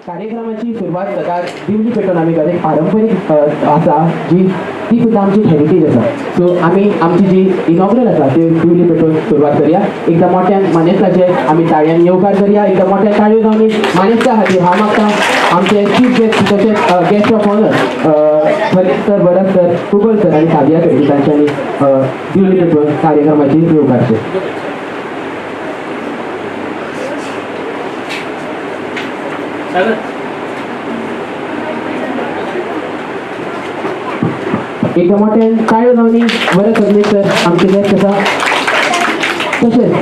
कार्यक्रमाची सुरुवात जाता दिवली पेटोवन आमी एक पारंपरीक आसा जी ती सुद्धा आमची हेरिटेज आसा. सो आमी आमची जी इनॉग्रल आसा ती दिवली पेटोवन सुरवात करूया. एकदा मोठ्यान मानेस्ताचे आमी ताळ्यांनी येवकार करूया. एकदा मोठ्या ताळयो जावन मानेस्ता खातीर हांव मागता आमचे चीफ गेस्ट तशेंच guest of honour Farid sir, Bharat sir, Kubal sir आनी सादिया पेटी तांच्यांनी दिवली पेटोवन कार्यक्रमाची येवकारचे. एकदा मोठ्यान ताळयो जावन भरत सर सर आमचे गेस्ट आसा. तशेंच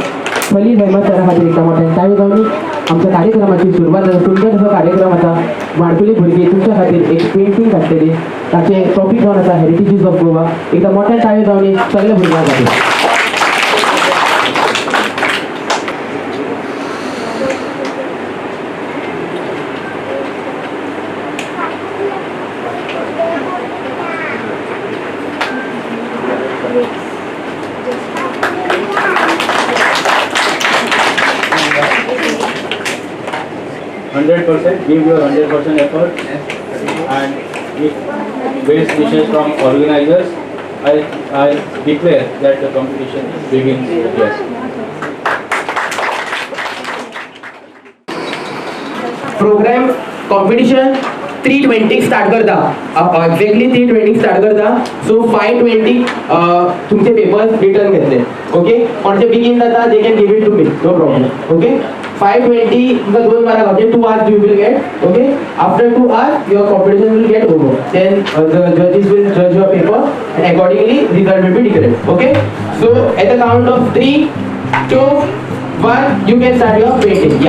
फलीद अहमद सरा खातीर एकदा मोठ्यान ताळयो जावन आमच्या कार्यक्रमाची सुरवात जाता. सुंदर असो कार्यक्रम आसा. माणकुली भुरगीं तुमच्या खातीर एक पेंटींग काडटली. ताचे टॉपीक जावन आसा हेरिटेजीस ऑफ गोवा. एकदा मोठ्यान ताळयो जावन सगळ्या भुरग्यां खातीर. Give your 100% effort and with best wishes from organizers, I declare that the competition begins here. Programme competition 3:20 start करता. एक्झॅक्टली 3:20 स्टार्ट करता. सो 5:20 तुमचे पेपर्स रिटर्न घेतले. ओके, कोणते बेगीन जाता दे can give it to me, no problem. Okay, 5:20 तुमकां 2 वरां गावचे. 2 hours you will get. Okay, after 2 hours your competition will get over. Then the judges will judge your paper and accordingly result will be declared. Okay, so at the count of 3, 2, 1 you can start your painting.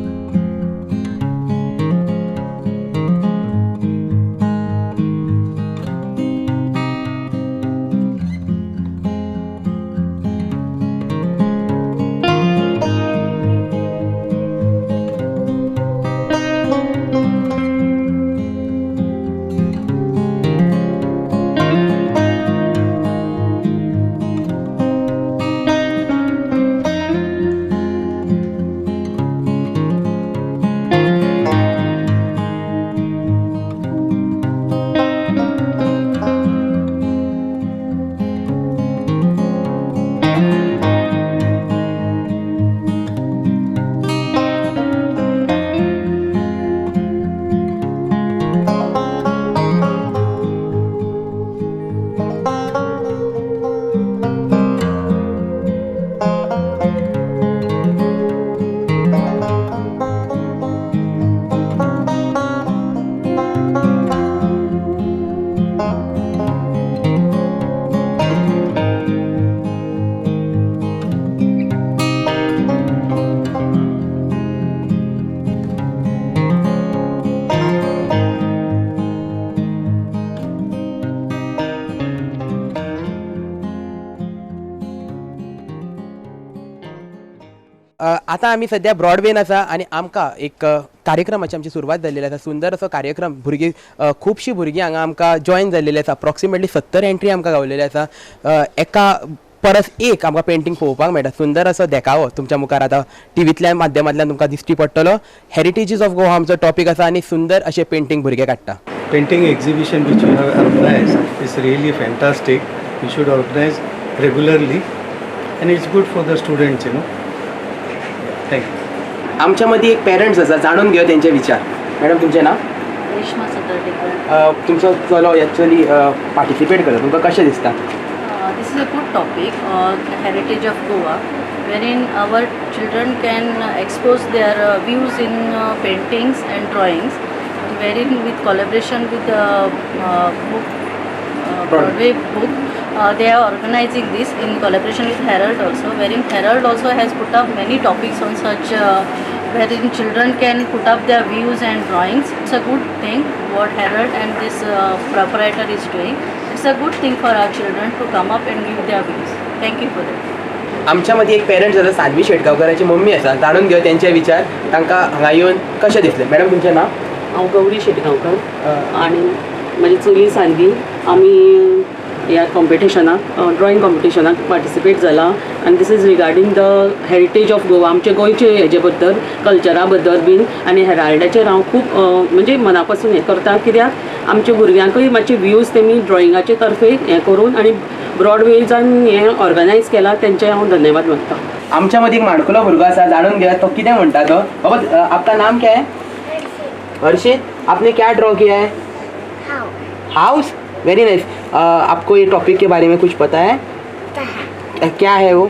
आता आम्ही सध्या ब्रॉडवेन आसा आणि आमकां एक कार्यक्रमाची आमची सुरवात जाल्लेली आसा. सुंदर असो कार्यक्रम. भुरगीं खुबशीं भुरगीं हांगा आमकां जॉयन जाल्लेली आसा. अप्रॉक्सिमेटली 70 एंट्री आमकां गावलेली आसा. एका परस एक आमकां पेंटींग पळोवपाक मेळटा. सुंदर असो देखावो तुमच्या मुखार आतां टीव्हींतल्या माध्यमांतल्यान तुमकां दिश्टी पडटलो. हेरिटेजीस ऑफ गोवा आमचो टॉपीक आसा आनी सुंदर अशें पेंटींग भुरगे काडटा. Painting exhibition which you have organized is really fantastic. You should organize regularly and it's good for the students, you know. Thank you. आमच्या मदीं एक पेरंट्स आसा, जाणून घेवया तेंचे विचार. मॅडम तुमचें नांव? रेश्मा सतर्डेकर. तुमचो चलो एक्चुअली पार्टिसिपेट करता, तुमकां कशें दिसता? This is a good topic, heritage of Goa, wherein our children can expose their views in paintings and drawings, wherein with collaboration with book, Broadway book, they are organizing this in collaboration with Herald also, wherein Herald also has put up many topics on such wherein children can put up their views and drawings. It's a good thing what Herald and this proprietor is doing. It's a good thing for our children to come up and give their views. Thank you for that. आमच्या मदीं एक parents आसा, Sadhvi शेटगांवकराची mummy आसा, जाणून घेवया तेंचे विचार. तांकां हांगा येवन कशें दिसलें? मॅडम तुमचें नांव? हांव गौरी शेटगांवकर आणि माझी चली सान्वी. आमी ह्या कॉम्पिटिशनाक ड्रॉइंग कॉम्पिटिशनाक पार्टिसिपेट जाला आनी this is regarding the heritage of Goa आमचे गोंयचे हेजे बद्दल कल्चरा बद्दल बीन आनी हेराल्डाचेर हांव खूब म्हणजे मना पासून हें करता कित्याक आमच्या भुरग्यांकूय मातशे व्ह्यूज तेमी ड्रॉइंगाचे तर्फे हें करून आनी ब्रॉडवेजान हें ऑर्गनायज केला तेंचे हांव धन्यवाद मागता. आमच्या मध्ये एक माणकुलो भुरगो आसा जाणून घेया तो कितें म्हणटा तो. बाबा आपका नाम क्या है? हर्षित. आपने क्या ड्रॉ किया है? हाउस. Very nice. आपको ये टॉपिक के बारे में कुछ पता है? क्या है वो?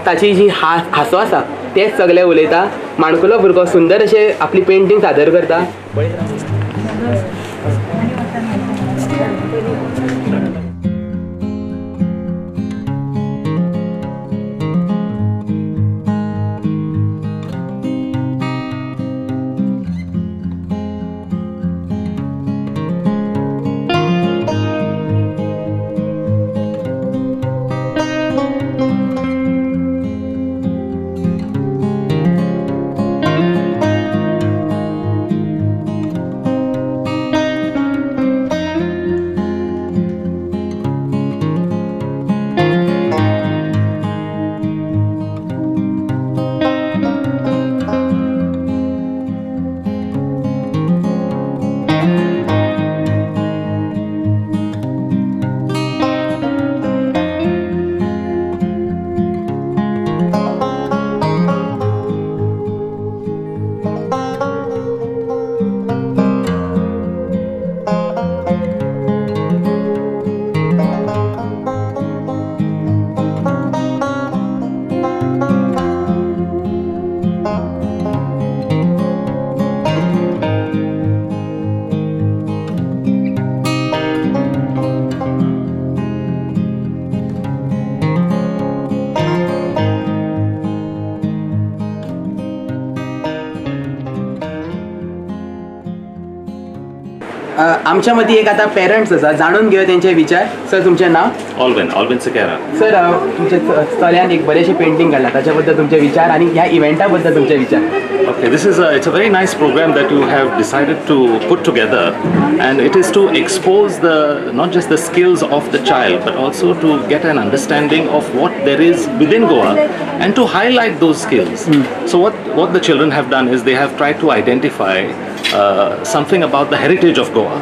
ताची जी हांसो आसा तेच सगळे उलयता. माणकुलो भुरगो सुंदर अशे आपली पेंटींग सादर करता. आमच्या मध्ये एक आता पेरेंट्स आसा जाणून घेऊया त्यांचे विचार. सर तुमचें नाव? ऑल्विन सिकेरा. सर तुमचे चल्यान एक बरेशे पेंटिंग काडला ताच्या बद्दल तुमचे विचार आणि ह्या इव्हेंटा बद्दल तुमचे विचार. Okay, it's a very nice program that you have decided to put together, and it is to expose not just the skills of the child, but also to get an understanding of what there is within Goa, and to highlight those skills. So what the children have done is they have tried to identify something about the heritage of Goa,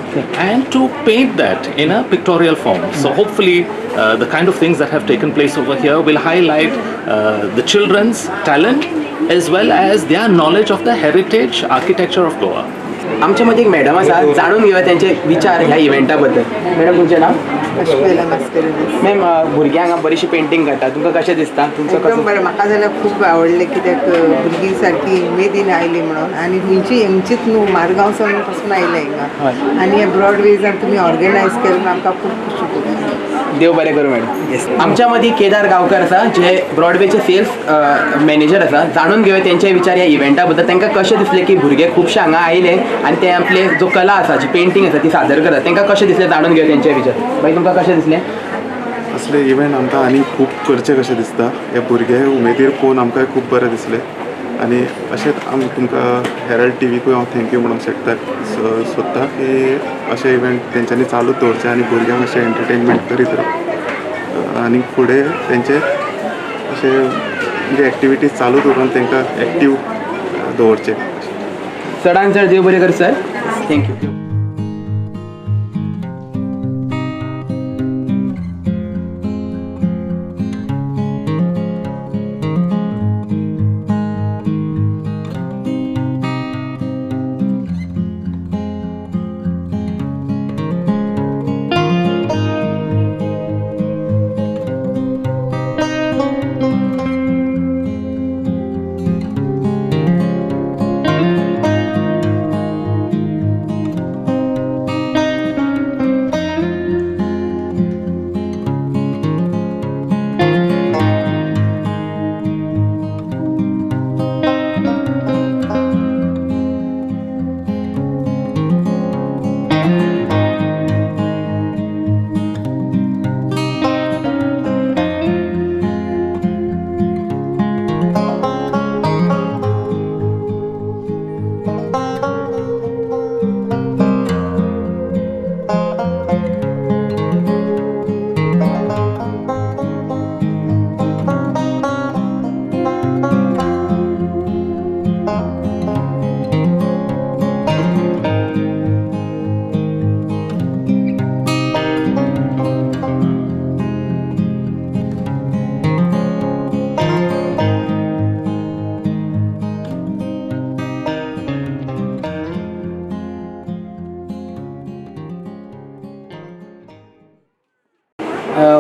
and to paint that in a pictorial form. So hopefully the kind of things that have taken place over here will highlight the children's talent as well as their knowledge of the heritage architecture of Goa. आमच्या मध्ये एक madam आसा जाणून घेऊया त्यांचे विचार ह्या इव्हेंटा बद्दल. मॅडम तुमचें नाव? मॅम भुरग्यांक हांगा बरीशी पेंटींग करता तुमकां कशें दिसता? तुमचो एकदम बरें. म्हाका जाल्यार खूब आवडलें कित्याक भुरगीं सारकी उमेदीन आयलीं म्हणून आनी खंयची हेंचीच न्हू मारगांव सावन पासून आयल्या हिंगा आनी हे ब्रॉडवेजान तुमी ऑर्गनायज केलें आमकां खूब खुशी भोगली. देव बरें करूं मॅडम. आमच्या मध्ये केदार गांवकर आसा जे ब्रॉडवेचे सेल्स मॅनेजर आसा. जाणून घेऊया त्यांचे विचार ह्या इव्हेंटा बद्दल. तांकां कशें दिसलें की भुरगे खुबशे हांगा आयले आनी ते आपले जो कला आसा जी पेंटींग आसा ती सादर करतात. तांकां कशें दिसलें जाणून घेवया त्यांचे विचार. मागीर तुमकां कशें दिसलें? असले इव्हेंट आमकां आनी खूब करचे कशें दिसता. हे भुरगे उमेदीर पळोवन आमकां खूब बरें दिसलें आनी अशेंच तुमकां हेराल्ड टीव्हीकूय हांव थँक्यू म्हणूंक सोदता की अशे इव्हेंट तेंच्यांनी चालूच दवरचे आनी भुरग्यांक अशें एंटरटेनमेंट करीत राव आनी फुडें तेंचे अशे म्हणजे एक्टिविटीज चालू दवरून तांकां एक्टीव दवरचे. चडांत चड देव बरें कर सर. थँक्यू.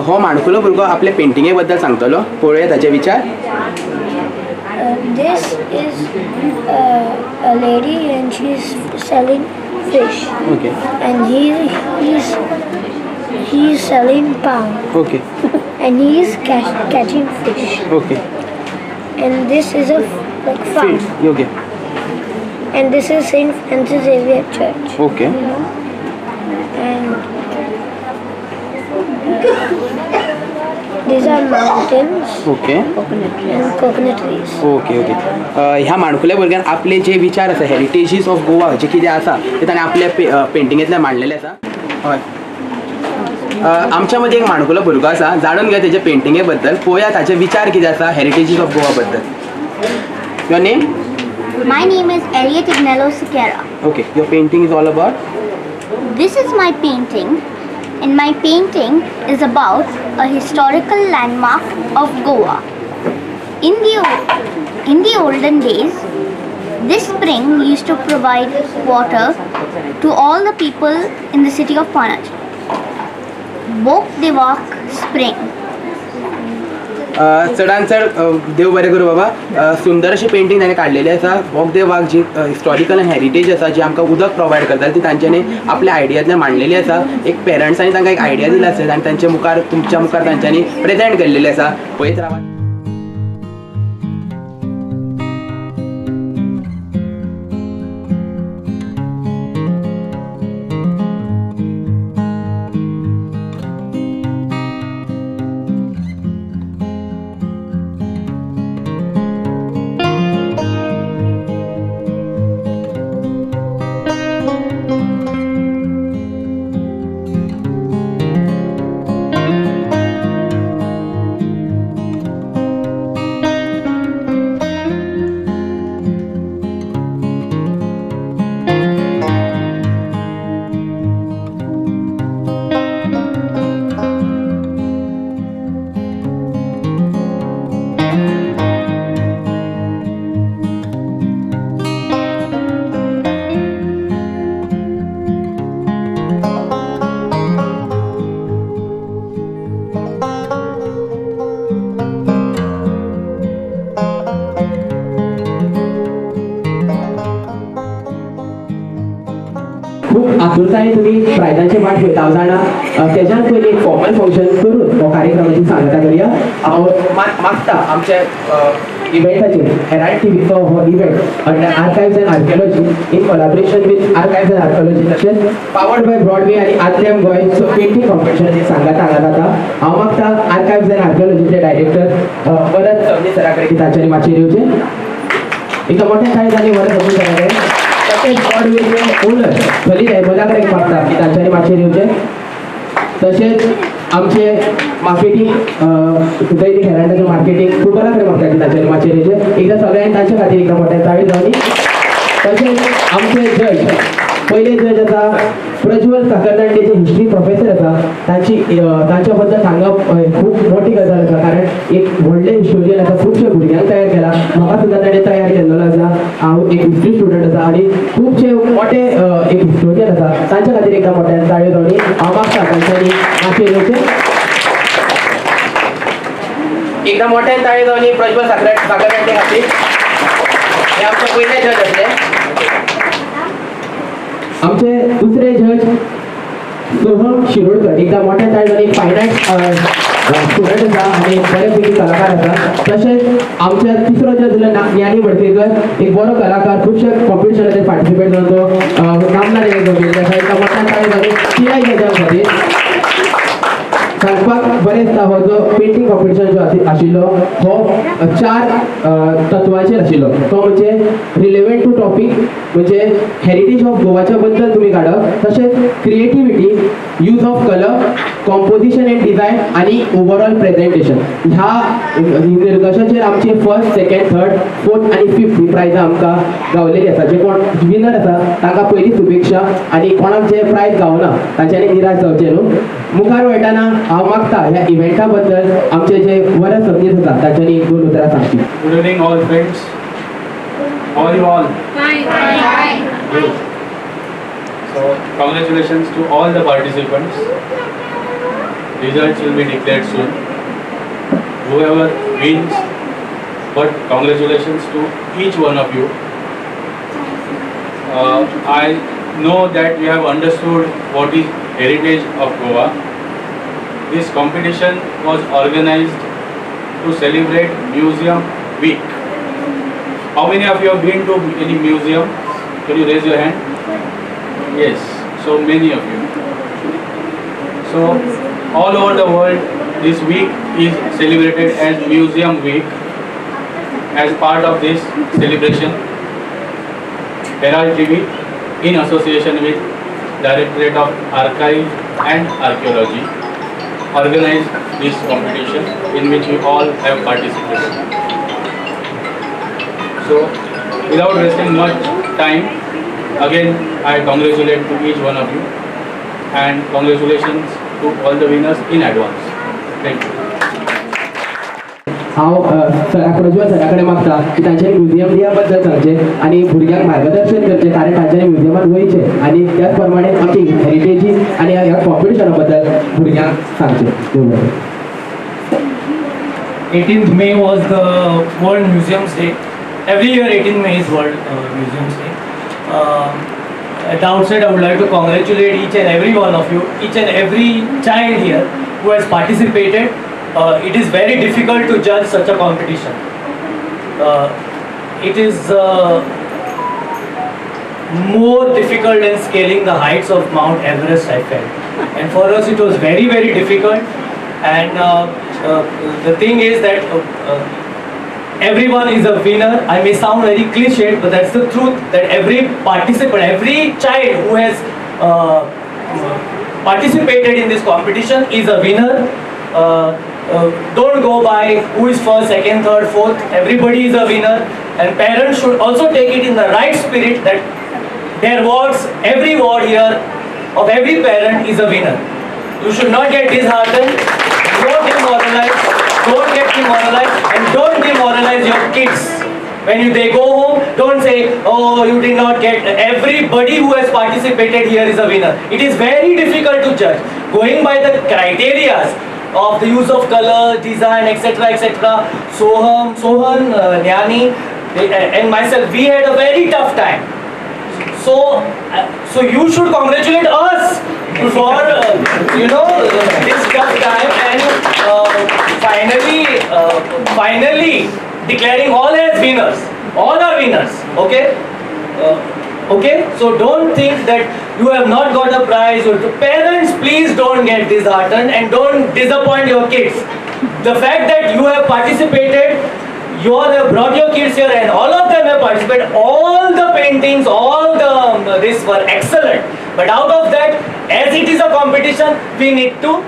हो माणकुलो भुरगो आपले पेंटिंगे बद्दल सांगतलो. पळोवया ताचे विचार. This is a lady and she's selling fish. Okay. And he's selling palm. Okay. And he's catching fish. Okay. And this is a farm. Okay. And this is Saint Francis Xavier Church. Okay. And these are mountains Okay. and coconut trees. Okay okay. ह्या माणकुल्या भुरग्यान आपले जे विचार आसा हेरिटेजीस of Goa जे कितें आसा ते ताणें आपल्या पेंटिंगेंतल्यान मांडलेले आसा. हय. आमच्या मध्ये एक माणकुलो भुरगो आसा. जाणून घेया तेजे पेंटिंगे बद्दल. पळोवया ताचे विचार कितें आसा हेरिटेजीस ऑफ गोवा बद्दल. Your name? My name is Elliot Ignello Siqueira. Okay. Your painting is all about? This is my painting, and my painting is about a historical landmark of Goa. In the olden days, this spring used to provide water to all the people in the city of Panaji. Bok Devak Spring. चडान चड देव बरें करूं बाबा. सुंदर अशी painting ताणें काडलेली आसा. बोगदेव वाघ जी historical heritage आसा जी आमकां उदक प्रोवायड करता ती तांच्यांनी आपल्या आयडियांतल्यान मांडलेली आसा. एक पेरंट्सांनी तांकां एक आयडिया दिला आसत आनी तांचे मुखार तुमच्या मुखार तांच्यांनी प्रेजेंट केल्लेली आसा. पळयत रावा. खूप आतुरतायेन तुमी प्रायजांची वाट पळयता. हांव जाणा तेज्यान पयलीं एक फॉर्मल फंक्शन करून हो कार्यक्रमाची सांगता करूया. हांव मागता आमचे इव्हेंटाचेर हेराल्ड टीव्हीचो हो event under archives and archaeology in collaboration with archives and archaeology तशेंच पावर्ड बाय ब्रॉडवे आनी आदलेम गोंय पेंटींग कॉम्पिटिशन सांगाता हांगा जाता. हांव मागता आर्कायव्स एंड आर्किओलॉजीचे डायरेक्टर वरद सवनी सरा कडेन की तांच्यांनी मातशें येवचें. एकदा मोठ्या शाळेंत वरद सवनी सरा कडेन तशेंच ब्रॉडवेचे ओनर खलील अहमदा कडेन मागता की तांच्यांनी मातशें येवचें. तशेंच आमचे मार्केटींग दैनिक हेराल्डाचे मार्केटींग फुटबॉला कडेन मागता की तांच्यांनी मातशें येवचें. एकदा सगळ्यांनी तांचे खातीर एकदा मोठ्या ताळी जावनी. तशेंच आमचे जज पहिले जज आसा प्रज्वल काकरदांडेचे हिस्ट्री प्रोफेसर आसा. तांच्या बद्दल सांगप खूब मोठी गजाल आसा कारण एक व्हडले हिस्टोरियन आसा. खुबशे भुरग्यांक तयार केला. म्हाका सुद्दां ताणें तयार केल्लो आसा. हांव एक हिस्ट्री स्टुडंट आसा आनी खुबशे मोठे एक हिस्टोरियन आसा. तांच्या खातीर एकदा मोठ्यान ताळयो जावनी. हांव मागता तांच्यांनी मातशें येवचें. एकदा मोठ्यान ताळयो जावनी प्रज्वल काकरदांडे खातीर. हे आमचे पयले जज आसले. आमचे दुसरे जज सोहम शिरोडकर. एकदा मोठ्या ताळयांनी फायन स्टुडंट आसा आनी बऱ्यापैकी कलाकार आसा. तशेंच आमच्या तिसरो जज ज्ञानी मडकेकर एक बरो कलाकार. खुबशे कॉम्पिटिशनाचेर पार्टिसिपेट जावन तो नामना घेतलेलो आसा. एका मोठ्या ताळयांनी तिनाय जजां खातीर सांगपाक बरें दिसता. हो जो पेंटींग कॉम्पिटिशन जो आशिल्लो हो 4 तत्वांचेर आशिल्लो. तो म्हणजे रिलेवंट टू टॉपीक म्हणजे हेरिटेज ऑफ गोवाच्या बद्दल तुमी काडप. तशेंच creativity, use of colour, composition end design आनी ओवरऑल प्रेजेंटेशन. ह्या निर्गशाचेर आमची फर्स्ट, सेकंड, थर्ड, फोर्थ आनी फिफ्थ ही प्रायजां आमकां गावलेली आसा. जे कोण विनर आसा तांकां पयली शुभेच्छा आनी कोणाक जे प्रायज गावना तांच्यांनी निराश जावचें न्हू. मुखार वयताना हांव मागता ह्या इव्हेंटा बद्दल आमचे जे वरद सबनीस आसा तांच्यांनी 2 उतरां सांगची. Good evening all friends. How are you all? Fine. Good. So congratulations to all the participants. results will be declared soon. Whoever wins, but congratulations to each one of you. I know that you have understood what is heritage of Goa. This competition was organized to celebrate Museum Week. How many of you have been to any museum? Can you raise your hand? Yes, so many of you. So all over the world, this week is celebrated as Museum Week. As part of this celebration, Herald TV, in association with Directorate of Archive and Archaeology, organized this competition in which we all have participated. So, without wasting much time, again I congratulate to each one of you and congratulations to all the winners in advance. Thank you. हांव प्रज्वल सराकडे मागता की तांच्यानी museum day बद्दल सांगचे आणि भुरग्यांक मार्गदर्शन करचे कारण तांच्यानी म्युझियमात वयचे आणि त्याच प्रमाणे आमची हेरिटेजी आणि ह्या कॉम्पिटिशना बद्दल भुरग्यांक सांगचे. 18th May was the World Museums Day. Every year 18th May is World Museums Day. At the outset I would like to congratulate each and every one of you, each and every child here who has participated. It is very difficult to judge such a competition. It is more difficult than scaling the heights of Mount Everest, I felt. And for us it was very, very difficult. And the thing is that everyone is a winner. I may sound very cliched, but that's the truth, that every participant, every child who has participated in this competition is a winner. Don't go by who is first, second, third, fourth. Everybody is a winner, and parents should also take it in the right spirit that their words, every word here of every parent is a winner. You should not get disheartened. Don't demoralize. Don't get demoralized, and don't demoralize your kids. When they go home, don't say, oh, you did not get. Everybody who has participated here is a winner. It is very difficult to judge. Going by the criteria of the use of color, design, etc., etc. Sohan, Nyani, and myself, we had a very tough time. So you should congratulate us for this tough time and finally declaring all as winners. All are winners. Okay. Okay, so don't think that you have not got a prize. Parents, please don't get disheartened and don't disappoint your kids. The fact that you have participated, you all have brought your kids here and all of them have participated. All the paintings, all the this were excellent. But out of that, as it is a competition, we need to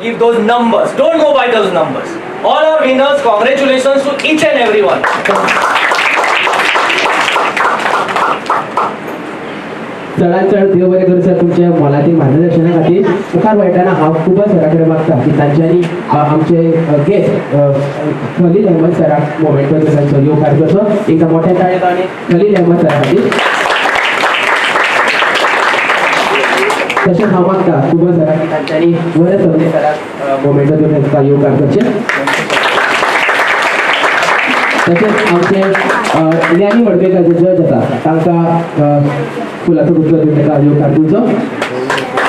give those numbers. Don't go by those numbers. All are winners. Congratulations to each and every one. चढान चढ देव बरें करूं sir तुमच्या मोलादीक मार्गदर्शना खातीर. मुखार वयताना हांव खूबच सराकडे मागता की तांच्यांनी आमचे गेस्ट खलील अहमद सराक मोमेंटो तांचो येवकार करचो. एकदा मोठ्या ताळेन आनी खलील अहमद सरा खातीर. तशेंच हांव मागता खूबच सराक की तांच्यांनी बरे सवले सराक मोमेंटो तांकां येवकार करचे. तशेंच आमचे ज्ञानी वडवेकर जे जज आसा तांकां फुलाचो गुच्छो दिवन ताका येवकार दिवचो.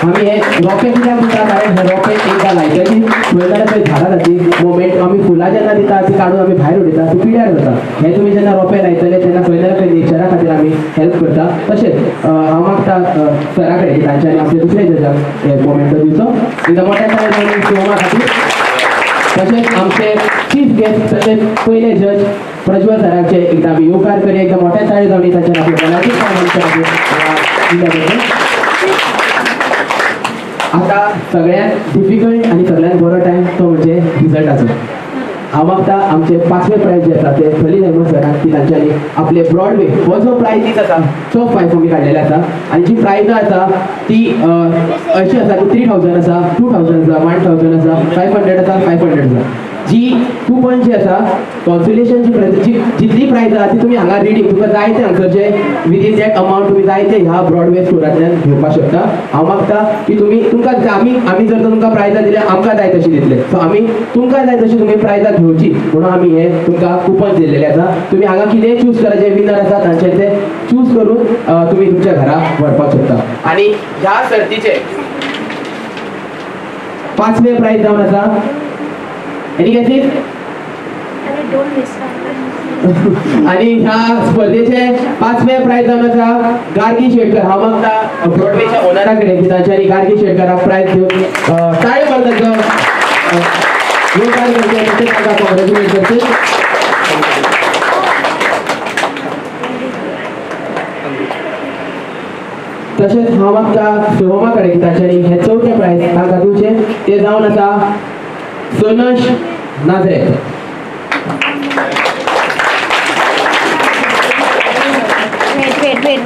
आमी हे रोंपे कित्याक दिता कारण हे रोंपे एकदां लायतली थंय जाल्यार थंय झाडां जाती मोमेंट आमी फुलां जेन्ना दिता ती काडून आमी भायर उडयता ती पिड्यार जाता. हे तुमी जेन्ना रोंपे लायतले तेन्ना खंय ना खंय नेचरा खातीर आमी हेल्प करता. तशेंच हांव मागता सरा कडेन तांच्यांनी आमचे दुसरे जजाक हे मोमेंटो दिवचो. एकदां मोठ्या तरेन शिवमा खातीर. तशेंच आमचे चीफ गेस्ट तशेंच पयले जज प्रज्वल सराचे एकदां आमी येवकार करी. एकदां मोठ्या ताळे जावन तांच्या आपले मोलादीक आता सगळ्यात डिफिकल्ट आणि सगळ्यात बरो टायम तो म्हणजे रिजल्टाचो. हांव मागता आमचे 5वे प्रायज जे आसा ते खलील अहमद सराक की तांच्यांनी आपले ब्रॉडवे हो जो प्रायजीस आसा तो परफॉर्मी काडलेले आसा आनी जी प्रायजां आसा ती अशी आसा की 3000 आसा, 2000 आसा, 1000 आसा, 500 आसा, 500 आसा. जी कुपन जी आसा कॉन्सोलेशनची जितली प्रायज आहा ती तुमी हांगा रिडीम तुमकां जाय ते हांगसरचे विदीन दॅट अमावंट तुमी जाय ते ह्या ब्रॉडवे स्टोरांतल्यान घेवपाक शकता. हांव मागता की तुमी तुमकां आमी जर तुमकां प्रायजां दिल्या आमकां जाय तशी दितले सो आमी तुमकां जाय तशी तुमी प्रायजां घेवची म्हणून आमी हे तुमकां कुपन दिल्लेले आसा. तुमी हांगा कितेंय चूज करा जे विनर आसा तांचे ते चूज करून तुमी तुमच्या घरा व्हरपाक शकता. आणि ह्या सर्तीचे 5वे प्राइज जावन आसा एनी गॅसीस आणि ह्या स्पर्धेचे 5वे प्राइज जावन आसा गार्गी शेटकर. हांव मागता ब्रॉडवेच्या ओनरा कडेन की तांच्यांनी गार्गी शेटकराक प्राइज दिवन ताळ्यो मारताचो कॉंग्रेच्युलेट करचे. तशेंच हांव मागता सोहमा कडेन तांच्यांनी हे 4थे प्राइज तांकां दिवचे ते जावन आसा सोनश नाझरेत.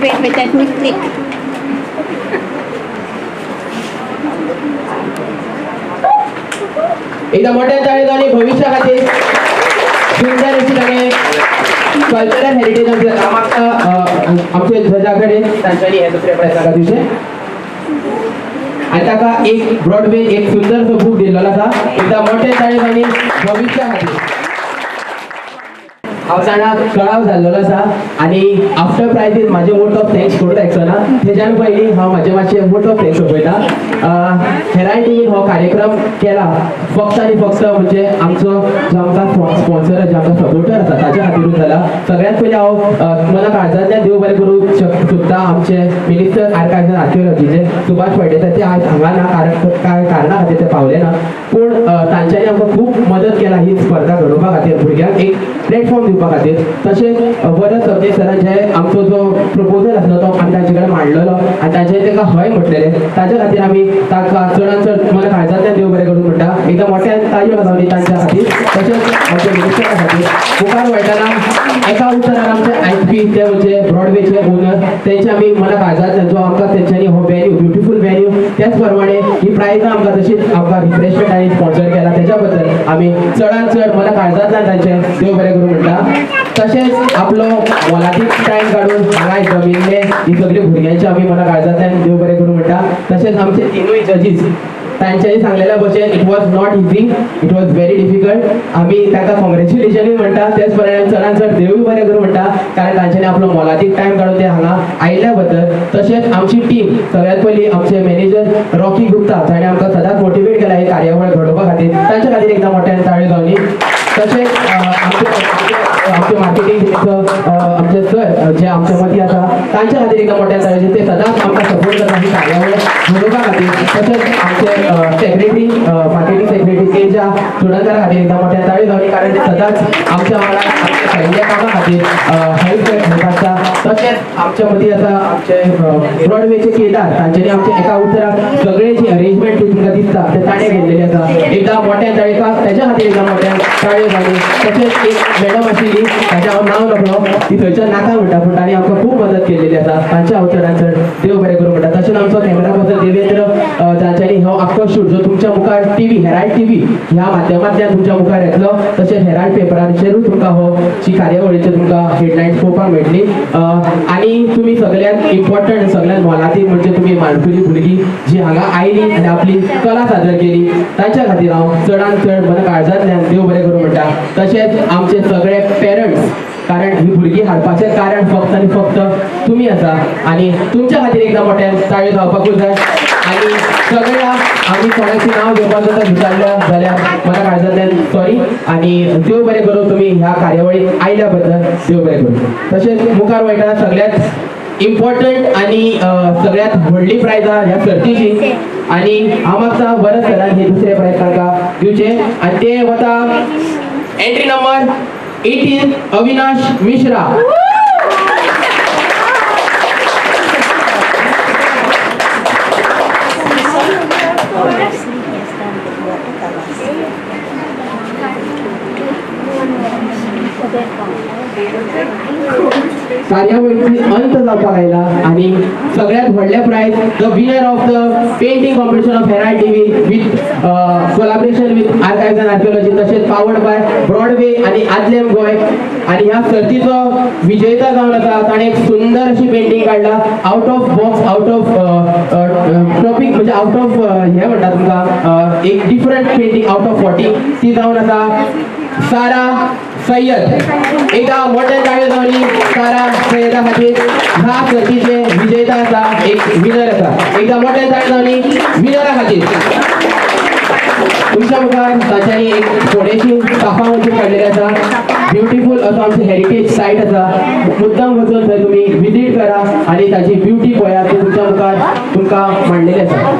Wait, let me click. एकदा मोठ्या ताळेन आणि भविष्या खातीर सुंदर अशी ताणें कल्चरल हेरिटेज हांव मागता आमचे जजा कडेन तांच्यांनी हे 2रे प्राइज ताका दिवचे. आणि ताका एक ब्रॉडवे एक सुंदरसो बूक दिल्लो आसा. एकदा मोठ्या ताळेन आणि भविष्या खातीर हांव जाणा कळाव जाल्लो आसा आणि आफ्टर प्रायजीस म्हाजे वोट ऑफ थँक्स करता एक्सना तेज्यान पयलीं हांव म्हाजे मातशें वोट ऑफ थँक्स सोंपयता. हेराय टीवीन हो कार्यक्रम केला फक्त आनी फक्त म्हणजे आमचो जो आमकां स्पॉन्सर जे आमकां सपोर्टर आसा ताच्या खातीरूच जाला. सगळ्यांत पयलीं हांव मला काळजांतल्यान देव बरें करूंक सोदता आमचे मिनिस्टर आर्कायव्ज आर्किओलॉजीचे सुभाष फळदेसाय. ते आयज हांगा ना कांय कारणां खातीर ते पावले ना पूण तांच्यांनी आमकां खूब मदत केला ही स्पर्धा घडोवपा खातीर भुरग्यांक एक प्लॅटफॉर्म दिवपा खातीर. तशेंच वरद सबनीस सरान जे आमचो जो प्रपोजल आसलो तो आमी तांचे कडेन मांडलेलो आनी तांचे ताका हय म्हटलेले ताच्या खातीर आमी ताका चडांत चड मला काळजांतल्यान देव बरें करूं म्हणटा. एकदम मोठ्यान ताळयो वाजोवनी तांच्या खातीर. तशेंच आमच्या मिनिस्टरा खातीर मुखार वयताना एका उतरार आमचे आयपी ते म्हणजे ब्रॉडवेचे ओनर तेंचे आमी मला काळजांतल्यान जो आमकां तेंच्यांनी हो वेन्यू ब्युटिफूल वेन्यू त्याच प्रमाणे ही प्रायजां आमकां तशीच आमकां रिफ्रेशमेंट आनी स्पॉन्सर केला तेच्या बद्दल आमी चडांत चड मला काळजांतल्यान तांचे देव बरें करूं म्हणटा. तशेंच आपलो मोलादीक टायम काडून हांगा जमिल्ले ही सगळी भुरग्यांची आमी मला काळजांतल्यान देव बरें करूं म्हणटा. तशेंच आमचे 3ूय जजीस तांच्यांनी सांगलेल्या भशेन it was not easy it was very difficult. आमी ताका कॉंग्रेच्युलेशनूय म्हणटा तेच प्रमाणे चडांत चड देवूय बरें करूं म्हणटा कारण तांच्यांनी आपलो मोलादीक टायम काडून ते हांगा आयिल्ल्या बद्दल. तशेंच आमची टीम सगळ्यांत पयलीं आमचे मॅनेजर रॉकी गुप्ता ताणें आमकां सदांच मोटिवेट केला ही कार्यावळ घडोवपा खातीर तांच्या खातीर एकदां मोठ्यान ताळयो जावनी. तशेंच आमचे मार्केटिंग आमचे सर जे आमच्या मदीं आसा तांच्या खातीर एकदां मोठ्यान ताळयो ते सदांच आमकां सपोर्ट करता ही कार्यावळ घडोवपा खातीर. तशेंच आमचे सेक्रेटरी मार्केटिंग सेक्रेटरी तेजा चुडणकारा खातीर एकदां मोठ्यान ताळयो जावनी कारण ते सदांच आमच्या वांगडा आमच्या सगळ्या कामां खातीर हेल्प करत आसता. तशेंच आमच्या मदीं आसा आमचे ब्रॉडवेचे केदार तांच्यांनी आमचे एका उतराक सगळे जी अरेंजमेंट तुमकां दिसता ते ताणें केल्लेली आसा. एकदां मोठ्यान ताळयो तेच्या खातीर एकदां मोठ्यान ताळयो जावनी. तशेंच एक मॅडम आशिल्ली ताचें हांव नांव नकळो ती थंयच्यान नाका म्हणटा पूण तांणी आमकां खूब मदत केल्लेली आसा तांच्या हांव चडांत चड देव बरें करूं म्हणटा. तशेंच आमचो कॅमेरा पर्सन देवेंद्र तांच्यांनी हो आख्खो शूट जो तुमच्या मुखार टीव्ही हेराल्ड टीव्ही ह्या माध्यमांतल्यान तुमच्या मुखार येतलो तशेंच हेराल्ड पेपराचेरूय तुमकां हो ची कार्यावळीचे तुमकां हेडलायन्स पळोवपाक मेळटली. आनी तुमी सगळ्यांत इम्पॉर्टंट सगळ्यांत मोलादीक म्हणजे तुमी माणकुली भुरगीं जी हांगा आयली आनी आपली कला सादर केली तांच्या खातीर हांव चडांत चड मला काळजांतल्यान देव बरें करूं म्हणटा. तशेंच आमचे सगळे पेरंट्स कारण ही भुरगीं हाडपाचें कारण फक्त आनी फक्त तुमी आसा आनी तुमच्या खातीर एकदां मोठ्यान ताळयो जावपाकूच जाय. आनी सगळ्या आमी कोणाचें नांव घेवपाक जर विचारलें जाल्यार म्हाका काळजांतल्यान सॉरी आनी देव बरें करूं तुमी ह्या कार्यावळीक आयल्या बद्दल देव बरें करूं. तशेंच मुखार वयता सगळ्यात इम्पॉर्टंट आनी सगळ्यात व्हडली प्रायजां ह्या सर्तीची आनी हांव मागता वरद सरान हे 2रे प्रायज तांकां दिवचे आनी ते वता एंट्री नंबर 18 अविनाश मिश्रा. कार्यावळीची अंत जावपाक आयला आणि सगळ्यात व्हडले prize the winner of the painting competition of Herald TV with collaboration with archives and archaeology तसेच पावर्ड बाय ब्रॉडवे आणि आदलेम गोय. आणि ह्या सर्तीचो विजेता जावन आसा ताणें एक सुंदर अशी पेंटिंग काडला out of box, out of topic, म्हणजे आउट ऑफ हे म्हणटा तुमकां एक डिफरंट पेंटिंग आउट ऑफ 40 ती जावन आसा सारा सय्यद. एकदा मोठ्या ताळयो जावनी सारा सय्यदा खातीर. ह्या सर्तीचे विजेता आसा, एक विनर आसा. एकदा मोठ्या ताळयो जावनी विनरा खातीर. तुमच्या मुखार तांच्यांनी एक थोडेशी कापावंची काडलेली आसा. ब्युटिफूल असो आमची हेरिटेज सायट आसा. मुद्दाम वचून थंय तुमी विजीट करा आणि ताची ब्युटी पळया. ती तुमच्या मुखार तुमकां मांडलेली आसा.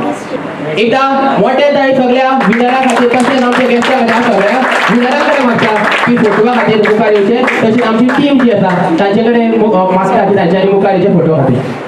एकदा मोठे ताळी सगळ्या विनरा खातीर, तशेंच आमच्या गेस्टा खातीर सगळ्या विनरा कडेन मागता की फोटोवा खातीर मुखार येवचे. तशेंच आमची टीम जी आसा तांचे कडेन मागता की तांच्यांनी मुखार येवचे फोटो खातीर.